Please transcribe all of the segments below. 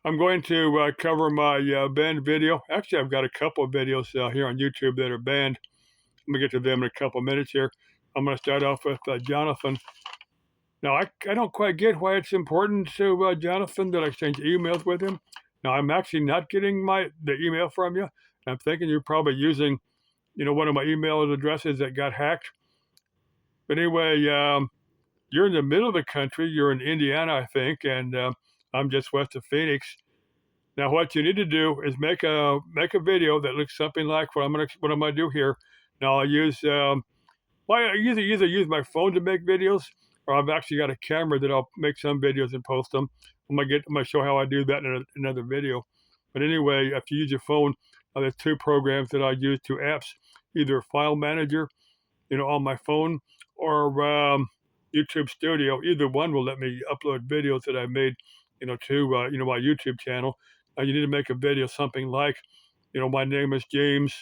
I'm going to cover my banned video. Actually, I've got a couple of videos here on YouTube that are banned. I'm going to get to them in a couple of minutes here. I'm going to start off with Jonathan. Now, I don't quite get why it's important to Jonathan that I exchange emails with him. Now, I'm actually not getting the email from you. I'm thinking you're probably using, one of my email addresses that got hacked. But anyway, you're in the middle of the country. You're in Indiana, I think, and I'm just west of Phoenix. Now, what you need to do is make a video that looks something like what I'm gonna do here. Now, I'll use well, I either use my phone to make videos, or I've actually got a camera that I'll make some videos and post them. I'm gonna show how I do that in another video. But anyway, if you use your phone, there's two programs that I use, two apps, either File Manager, on my phone, or YouTube Studio. Either one will let me upload videos that I made, to my YouTube channel. You need to make a video something like, my name is James.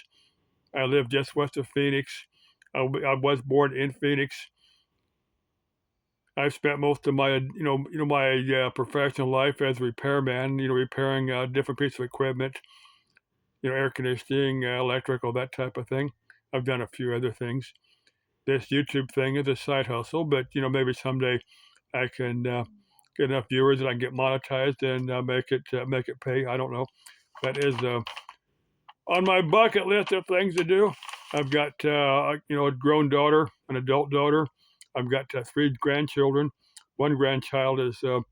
I live just west of Phoenix. I was born in Phoenix. I've spent most of my, my professional life as a repairman, repairing different pieces of equipment, air conditioning, electrical, that type of thing. I've done a few other things. This YouTube thing is a side hustle, but maybe someday I can get enough viewers that I can get monetized and make it pay. I don't know. That is on my bucket list of things to do. I've got a grown daughter, an adult daughter. I've got three grandchildren. One grandchild is going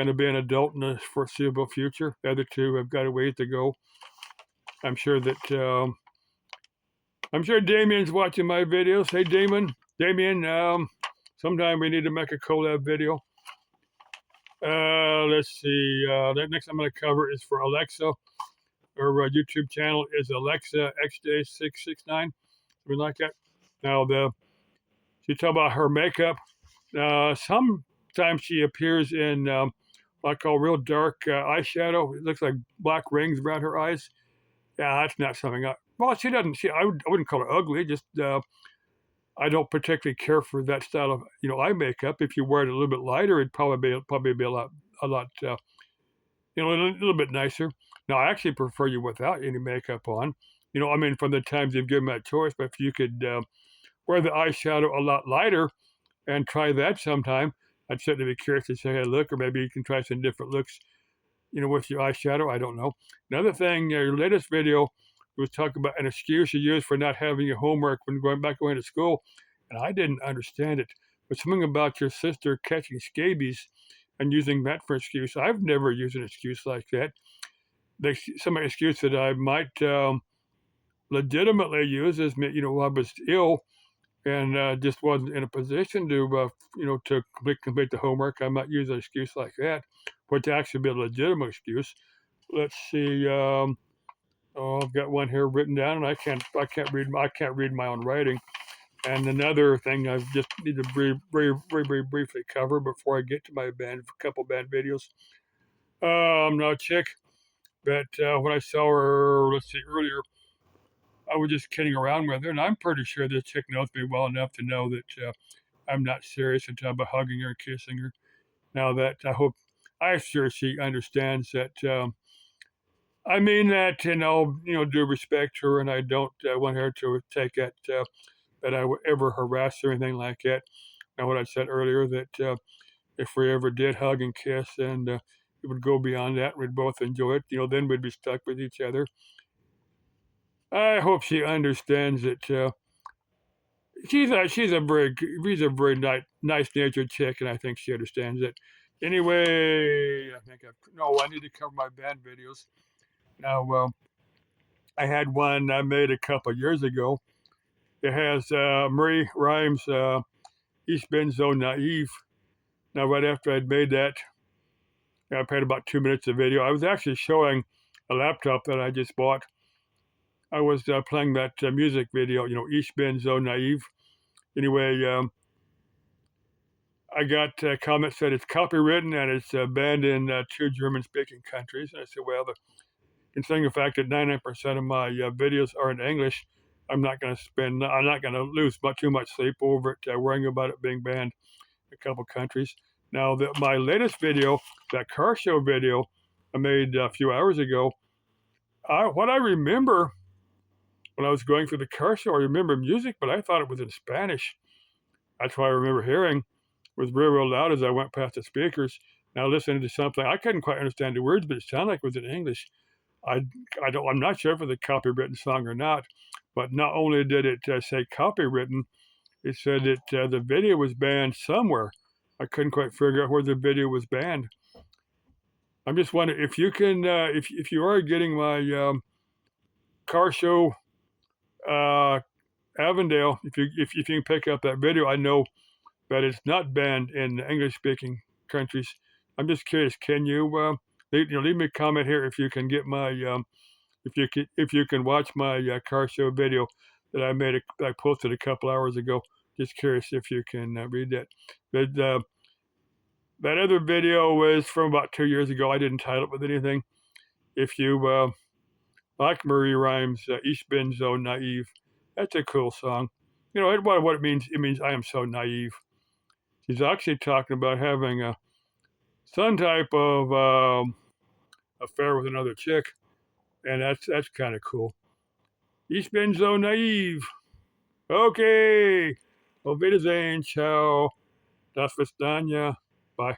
to be an adult in the foreseeable future. The other two have got a ways to go. I'm sure that Damien's watching my videos. Hey, Damien, sometime we need to make a collab video. Let's see. The next I'm going to cover is for Alexa. Her YouTube channel is Alexa XJ669, something like that. Now, she talked about her makeup. Sometimes she appears in what I call real dark eyeshadow. It looks like black rings around her eyes. Yeah, that's not something well, she doesn't. I wouldn't call her ugly. Just I don't particularly care for that style of eye makeup. If you wear it a little bit lighter, it'd probably be a lot a little bit nicer. Now, I actually prefer you without any makeup on. From the times you've given me that choice, but if you could wear the eyeshadow a lot lighter and try that sometime, I'd certainly be curious to say, hey, look, or maybe you can try some different looks, with your eyeshadow. I don't know. Another thing, your latest video was talking about an excuse you use for not having your homework when going to school, and I didn't understand it. But something about your sister catching scabies and using that for excuse. I've never used an excuse like that. Some excuse that I might legitimately use is, I was ill and just wasn't in a position to complete the homework. I might use an excuse like that, which actually be a legitimate excuse. Let's see. I've got one here written down, and I can't read my own writing. And another thing I just need to very briefly cover before I get to my couple band videos. No chick, but when I saw her, let's see, earlier, I was just kidding around with her, and I'm pretty sure this chick knows me well enough to know that I'm not serious until I'm hugging her and kissing her. Now that I'm sure she understands that. I mean that, do respect her, and I don't want her to take it that I would ever harass her or anything like that. Now, what I said earlier, that if we ever did hug and kiss and it would go beyond that, we'd both enjoy it, then we'd be stuck with each other. I hope she understands that she's a very nice natured chick, and I think she understands it. Anyway, I need to cover my band videos. Now, I had one I made a couple years ago. It has Marie Rhymes, East Bend So Naive. Now, right after I'd made that, I played about 2 minutes of video. I was actually showing a laptop that I just bought. I was playing that music video, East Bend So Naive. Anyway, I got comments that it's copywritten and it's banned in 2 German-speaking countries. And I said, well, considering the fact that 99% of my videos are in English, I'm not going to lose too much sleep over it, worrying about it being banned in a couple countries. Now, my latest video, that car show video, I made a few hours ago. What I remember when I was going through the car show, I remember music, but I thought it was in Spanish. That's what I remember hearing was real, real loud as I went past the speakers. Now listening to something, I couldn't quite understand the words, but it sounded like it was in English. I, I'm not sure if it was a copywritten song or not, but not only did it say copywritten, it said that the video was banned somewhere. I couldn't quite figure out where the video was banned. I'm just wondering if you can, if you are getting my car show uh, Avondale, if you can pick up that video, I know that it's not banned in English speaking countries. I'm just curious. Can you leave me a comment here if you can get my if you can watch my car show video that I made that I posted a couple hours ago. Just curious if you can read that. But that other video was from about 2 years ago. I didn't title it with anything. If you like Marie Rhymes, Ich bin so naive, that's a cool song. You know what it means I am so naive. She's actually talking about having some type of affair with another chick, and that's kind of cool. Ich bin so naive. Okay. Auf Wiedersehen. Ciao. Das Vidania. Bye.